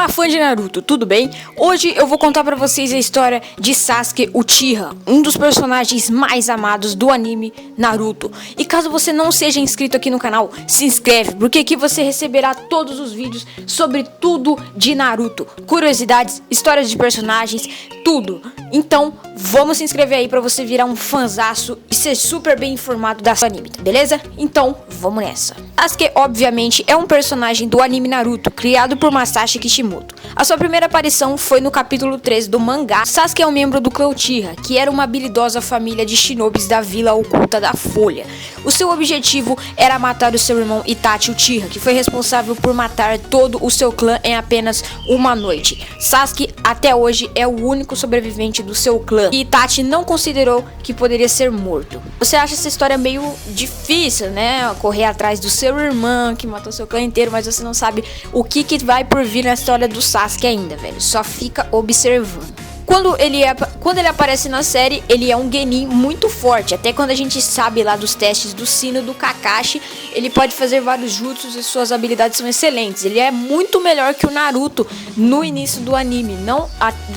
Olá, fã de Naruto, tudo bem? Hoje eu vou contar pra vocês a história de Sasuke Uchiha, um dos personagens mais amados do anime Naruto. E caso você não seja inscrito aqui no canal, se inscreve, porque aqui você receberá todos os vídeos sobre tudo de Naruto, curiosidades, histórias de personagens, tudo. Então, vamos se inscrever aí pra você virar um fanzaço e ser super bem informado da anime, beleza? Então, vamos nessa. Sasuke, obviamente, é um personagem do anime Naruto, criado por Masashi Kishimoto. A sua primeira aparição foi no capítulo 3 do mangá. Sasuke é um membro do clã Uchiha, que era uma habilidosa família de shinobis da Vila Oculta da Folha. O seu objetivo era matar o seu irmão Itachi Uchiha, que foi responsável por matar todo o seu clã em apenas uma noite. Sasuke, até hoje, é o único sobrevivente do seu clã, e Itachi não considerou que poderia ser morto. Você acha essa história meio difícil, né? Correr atrás do seu irmão, que matou seu clã inteiro, mas você não sabe o que vai por vir na história do Sasuke ainda, velho. Só fica observando. Quando ele aparece na série, ele é um genin muito forte. Até quando a gente sabe lá dos testes do sino do Kakashi, ele pode fazer vários jutsus e suas habilidades são excelentes. Ele é muito melhor que o Naruto no início do anime. Não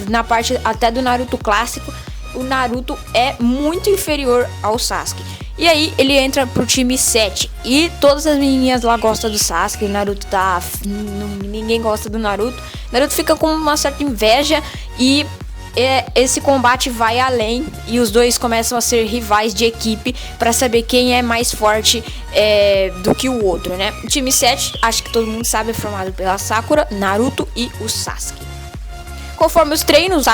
na parte até do Naruto clássico, o Naruto é muito inferior ao Sasuke. E aí ele entra pro time 7. E todas as menininhas lá gostam do Sasuke. O Naruto tá... ninguém gosta do Naruto. O Naruto fica com uma certa inveja. E esse combate vai além. E os dois começam a ser rivais de equipe pra saber quem é mais forte do que o outro, né? O time 7, acho que todo mundo sabe, é formado pela Sakura, Naruto e o Sasuke. Conforme os treinos,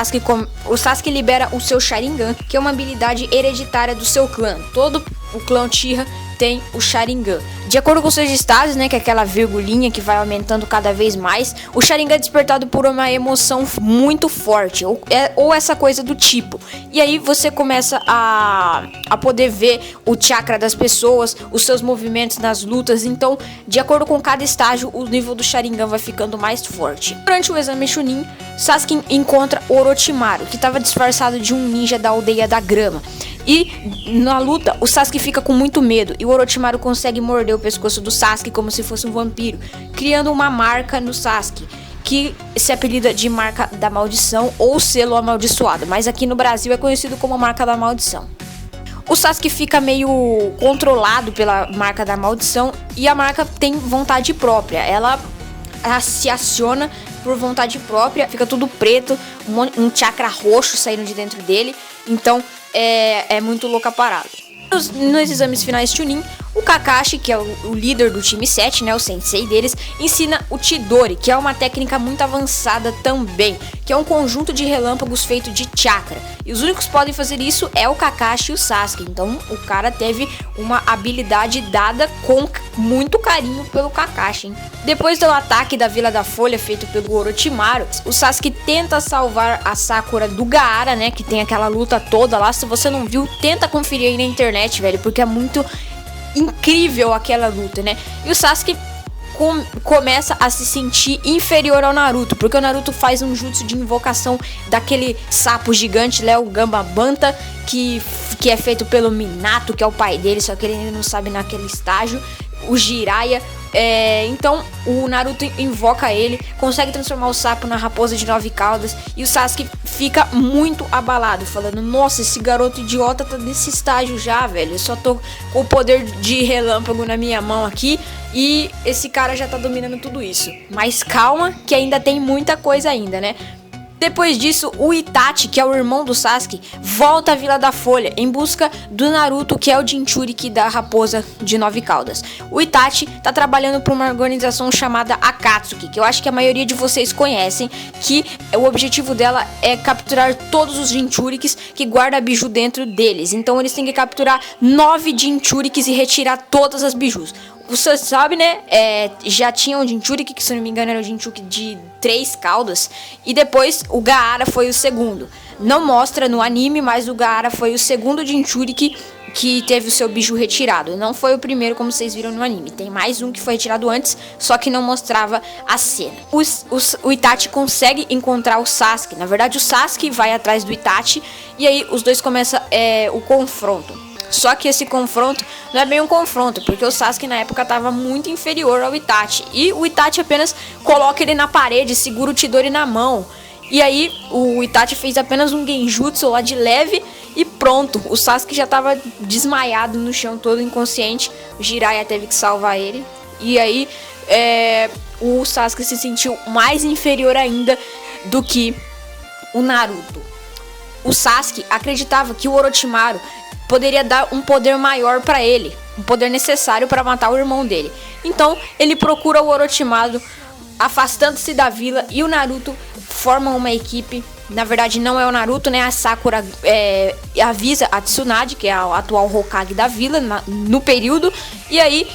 o Sasuke libera o seu Sharingan, que é uma habilidade hereditária do seu clã. Todo o clã Uchiha tem o Sharingan. De acordo com seus estágios, né, que é aquela virgulinha que vai aumentando cada vez mais, o Sharingan é despertado por uma emoção muito forte, ou essa coisa do tipo. E aí você começa a poder ver o chakra das pessoas, os seus movimentos nas lutas. Então, de acordo com cada estágio, o nível do Sharingan vai ficando mais forte. Durante o exame Chunin, Sasuke encontra Orochimaru, que estava disfarçado de um ninja da aldeia da grama. E na luta, o Sasuke fica com muito medo e o Orochimaru consegue morder o pescoço do Sasuke como se fosse um vampiro, criando uma marca no Sasuke, que se apelida de marca da maldição ou selo amaldiçoado, mas aqui no Brasil é conhecido como marca da maldição. O Sasuke fica meio controlado pela marca da maldição e a marca tem vontade própria, ela se aciona por vontade própria, fica tudo preto, um chakra roxo saindo de dentro dele, então é muito louca parada. Nos exames finais Chunin, o Kakashi, que é o líder do time 7, né, o sensei deles, ensina o Chidori, que é uma técnica muito avançada também, que é um conjunto de relâmpagos feito de chakra. E os únicos que podem fazer isso é o Kakashi e o Sasuke. Então o cara teve uma habilidade dada com muito carinho pelo Kakashi, hein? Depois do ataque da Vila da Folha feito pelo Orochimaru, o Sasuke tenta salvar a Sakura do Gaara, né, que tem aquela luta toda lá. Se você não viu, tenta conferir aí na internet, velho, porque é muito incrível aquela luta, né? E o Sasuke começa a se sentir inferior ao Naruto, porque o Naruto faz um jutsu de invocação daquele sapo gigante, Léo Gambabanta, que é feito pelo Minato, que é o pai dele, só que ele ainda não sabe naquele estágio. O Jiraiya, então o Naruto invoca ele, consegue transformar o sapo na raposa de 9 caudas e o Sasuke fica muito abalado, falando: nossa, esse garoto idiota tá nesse estágio já, velho, eu só tô com o poder de relâmpago na minha mão aqui e esse cara já tá dominando tudo isso. Mas calma, que ainda tem muita coisa ainda, né? Depois disso, o Itachi, que é o irmão do Sasuke, volta à Vila da Folha em busca do Naruto, que é o Jinchuriki da raposa de 9 caudas. O Itachi tá trabalhando para uma organização chamada Akatsuki, que eu acho que a maioria de vocês conhecem, que o objetivo dela é capturar todos os Jinchurikis que guardam biju dentro deles. Então eles têm que capturar 9 Jinchurikis e retirar todas as bijus. Você sabe, né? Já tinha um Jinchuriki, que se não me engano era o Jinchuriki de 3 caudas. E depois o Gaara foi o segundo. Não mostra no anime, mas o Gaara foi o segundo Jinchuriki que teve o seu biju retirado. Não foi o primeiro, como vocês viram no anime. Tem mais um que foi retirado antes, só que não mostrava a cena. O Itachi consegue encontrar o Sasuke. Na verdade, o Sasuke vai atrás do Itachi. E aí os dois começam o confronto. Só que esse confronto não é bem um confronto, porque o Sasuke na época estava muito inferior ao Itachi. E o Itachi apenas coloca ele na parede, segura o Chidori na mão. E aí o Itachi fez apenas um genjutsu lá de leve e pronto. O Sasuke já estava desmaiado no chão, todo inconsciente. O Jiraiya teve que salvar ele. E aí o Sasuke se sentiu mais inferior ainda do que o Naruto. O Sasuke acreditava que o Orochimaru poderia dar um poder maior para ele, um poder necessário para matar o irmão dele. Então ele procura o Orochimaru afastando-se da vila, e o Naruto forma uma equipe. Na verdade não é o Naruto, né? A Sakura avisa a Tsunade, que é a atual Hokage da vila, no período. E aí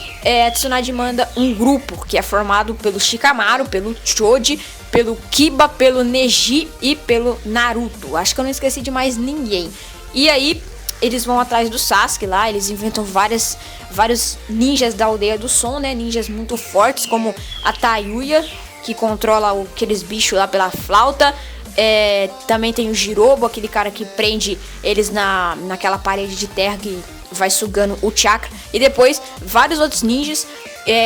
a Tsunade manda um grupo que é formado pelo Shikamaru, pelo Choji, pelo Kiba, pelo Neji e pelo Naruto. Acho que eu não esqueci de mais ninguém. E aí eles vão atrás do Sasuke lá, eles inventam vários ninjas da aldeia do som, né? Ninjas muito fortes, como a Tayuya, que controla aqueles bichos lá pela flauta. Também tem o Jirobo, aquele cara que prende eles naquela parede de terra que vai sugando o chakra. E depois vários outros ninjas,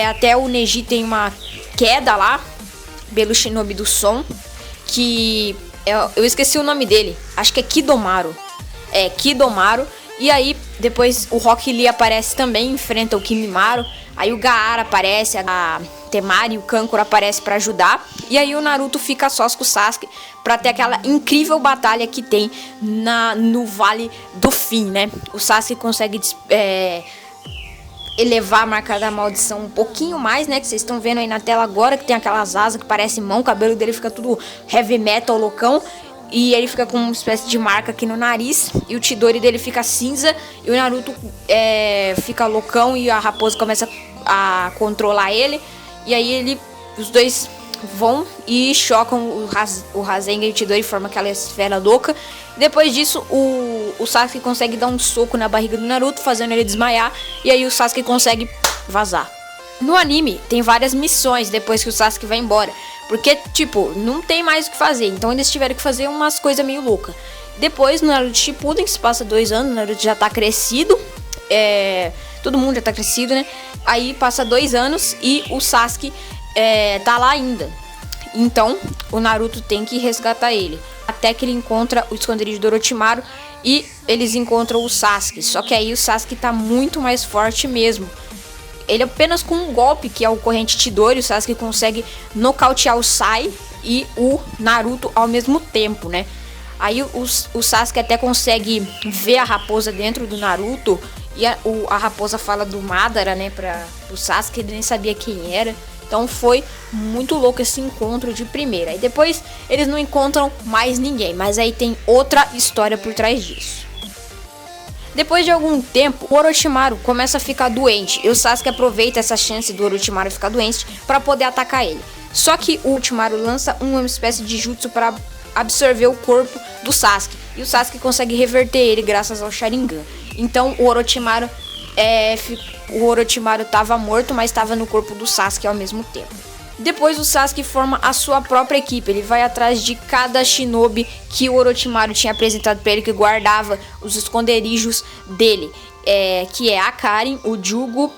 até o Neji tem uma queda lá pelo shinobi do som, que eu esqueci o nome dele, acho que é Kidomaru. Kidomaru. E aí depois o Rock Lee aparece também, enfrenta o Kimimaro. Aí o Gaara aparece, a Temari e o Kankura aparecem pra ajudar. E aí o Naruto fica sós com o Sasuke pra ter aquela incrível batalha que tem no Vale do Fim, né? O Sasuke consegue elevar a marca da maldição um pouquinho mais, né? Que vocês estão vendo aí na tela agora, que tem aquelas asas que parecem mão, o cabelo dele fica tudo heavy metal, loucão. E ele fica com uma espécie de marca aqui no nariz. E o Chidori dele fica cinza. E o Naruto fica loucão. E a raposa começa a controlar ele. E aí os dois vão e chocam o Rasengan e o Chidori, formam aquela esfera louca. Depois disso o Sasuke consegue dar um soco na barriga do Naruto, fazendo ele desmaiar. E aí o Sasuke consegue vazar. No anime tem várias missões depois que o Sasuke vai embora, porque, tipo, não tem mais o que fazer. Então eles tiveram que fazer umas coisas meio loucas. Depois, no Naruto Shippuden, que se passa 2 anos, o Naruto já tá crescido. Todo mundo já tá crescido, né? Aí passa 2 anos e o Sasuke tá lá ainda. Então o Naruto tem que resgatar ele, até que ele encontra o esconderijo do Orochimaru. E eles encontram o Sasuke. Só que aí o Sasuke tá muito mais forte mesmo. Ele apenas com um golpe, que é o corrente Chidori, o Sasuke consegue nocautear o Sai e o Naruto ao mesmo tempo, né? Aí o Sasuke até consegue ver a raposa dentro do Naruto. E a raposa fala do Madara, né, pro Sasuke, ele nem sabia quem era. Então foi muito louco esse encontro de primeira. E depois eles não encontram mais ninguém, mas aí tem outra história por trás disso. Depois de algum tempo, o Orochimaru começa a ficar doente. E o Sasuke aproveita essa chance do Orochimaru ficar doente para poder atacar ele. Só que o Orochimaru lança uma espécie de jutsu para absorver o corpo do Sasuke. E o Sasuke consegue reverter ele graças ao Sharingan. Então o Orochimaru estava morto, mas estava no corpo do Sasuke ao mesmo tempo. Depois o Sasuke forma a sua própria equipe. Ele vai atrás de cada shinobi que o Orochimaru tinha apresentado para ele, que guardava os esconderijos dele. Que é a Karin, o Jugo,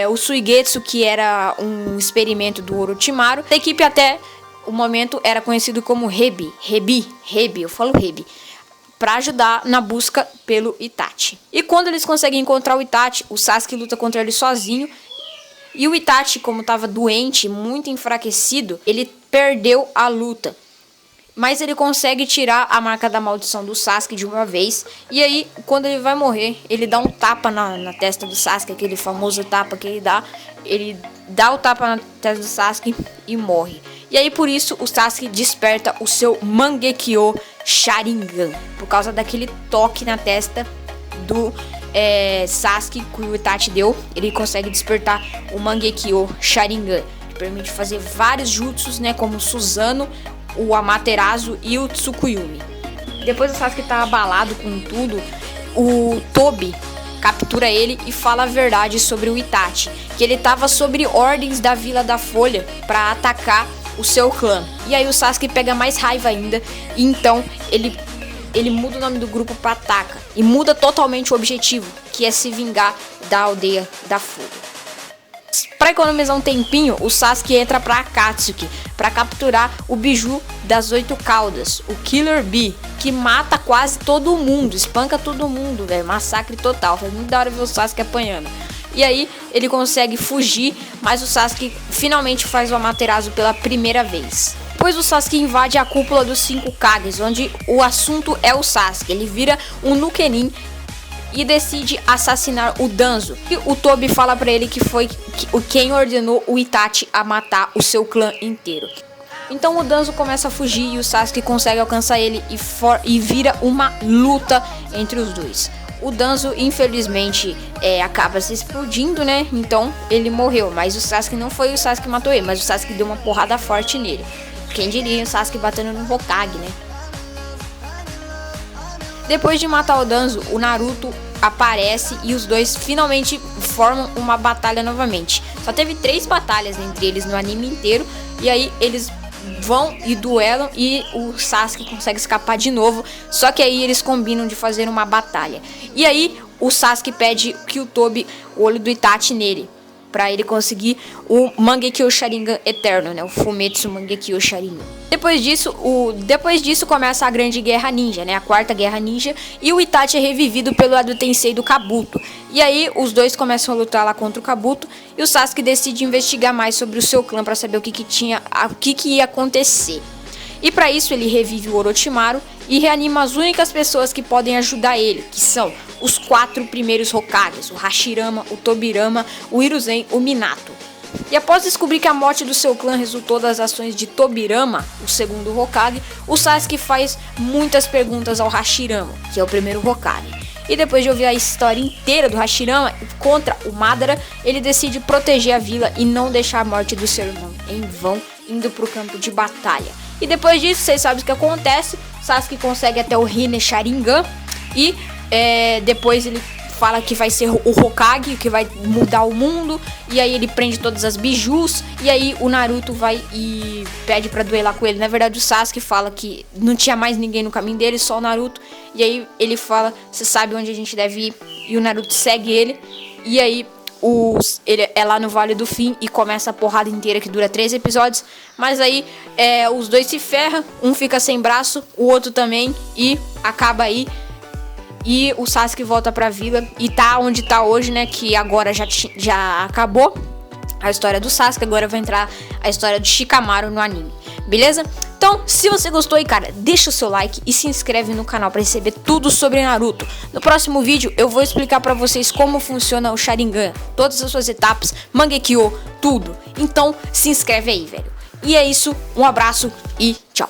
o Suigetsu, que era um experimento do Orochimaru. A equipe até o momento era conhecido como Hebi, eu falo Hebi, para ajudar na busca pelo Itachi. E quando eles conseguem encontrar o Itachi, o Sasuke luta contra ele sozinho. E o Itachi, como estava doente, muito enfraquecido, ele perdeu a luta. Mas ele consegue tirar a marca da maldição do Sasuke de uma vez. E aí, quando ele vai morrer, ele dá um tapa na testa do Sasuke, aquele famoso tapa que ele dá. Ele dá o tapa na testa do Sasuke e morre. E aí, por isso, o Sasuke desperta o seu Mangekyo Sharingan, por causa daquele toque na testa do Sasuke que o Itachi deu. Ele consegue despertar o Mangekyo Sharingan, que permite fazer vários jutsus, né, como o Susanoo, o Amaterasu e o Tsukuyomi. Depois o Sasuke tá abalado com tudo, o Tobi captura ele e fala a verdade sobre o Itachi, que ele tava sob ordens da Vila da Folha para atacar o seu clã. E aí o Sasuke pega mais raiva ainda, e então ele ele muda o nome do grupo pra Taka e muda totalmente o objetivo, que é se vingar da aldeia da Fúria. Para economizar um tempinho, o Sasuke entra pra Akatsuki para capturar o biju das 8 caudas, o Killer Bee, que mata quase todo mundo, espanca todo mundo, velho, massacre total. Foi muito da hora ver o Sasuke apanhando. E aí ele consegue fugir, mas o Sasuke finalmente faz o Amaterasu pela primeira vez. Depois o Sasuke invade a cúpula dos 5 Kages, onde o assunto é o Sasuke. Ele vira um Nukenin e decide assassinar o Danzo. E o Tobi fala pra ele que foi quem ordenou o Itachi a matar o seu clã inteiro. Então o Danzo começa a fugir e o Sasuke consegue alcançar ele e vira uma luta entre os dois. O Danzo, infelizmente, acaba se explodindo, né? Então ele morreu, mas o Sasuke não foi o Sasuke que matou ele, mas o Sasuke deu uma porrada forte nele. Quem diria o Sasuke batendo no Hokage, né? Depois de matar o Danzo, o Naruto aparece e os dois finalmente formam uma batalha novamente. Só teve 3 batalhas entre eles no anime inteiro, e aí eles vão e duelam e o Sasuke consegue escapar de novo, só que aí eles combinam de fazer uma batalha. E aí o Sasuke pede que o Tobi o olho do Itachi nele, pra ele conseguir o Mangekyo Sharingan Eterno, né? O Fumetsu Mangekyo Sharingan. Depois disso começa a Grande Guerra Ninja, né? A Quarta Guerra Ninja. E o Itachi é revivido pelo Edo Tensei do Kabuto. E aí os dois começam a lutar lá contra o Kabuto. E o Sasuke decide investigar mais sobre o seu clã pra saber o que ia acontecer. E para isso ele revive o Orochimaru e reanima as únicas pessoas que podem ajudar ele, que são os 4 primeiros Hokages, o Hashirama, o Tobirama, o Hiruzen, o Minato. E após descobrir que a morte do seu clã resultou das ações de Tobirama, o segundo Hokage, o Sasuke faz muitas perguntas ao Hashirama, que é o primeiro Hokage. E depois de ouvir a história inteira do Hashirama contra o Madara, ele decide proteger a vila e não deixar a morte do seu irmão em vão, indo para o campo de batalha. E depois disso, vocês sabem o que acontece, Sasuke consegue até o Rinne Sharingan e depois ele fala que vai ser o Hokage, que vai mudar o mundo, e aí ele prende todas as bijus, e aí o Naruto vai e pede pra duelar com ele. Na verdade o Sasuke fala que não tinha mais ninguém no caminho dele, só o Naruto, e aí ele fala, você sabe onde a gente deve ir, e o Naruto segue ele, e aí ele é lá no Vale do Fim e começa a porrada inteira que dura 3 episódios, mas aí os dois se ferram, um fica sem braço, o outro também, e acaba aí. E o Sasuke volta pra vila e tá onde tá hoje, né? Que agora já acabou a história do Sasuke. Agora vai entrar a história do Shikamaru no anime, beleza? Então, se você gostou aí, cara, deixa o seu like e se inscreve no canal pra receber tudo sobre Naruto. No próximo vídeo eu vou explicar pra vocês como funciona o Sharingan, todas as suas etapas, Mangekyo, tudo. Então, se inscreve aí, velho. E é isso, um abraço e tchau.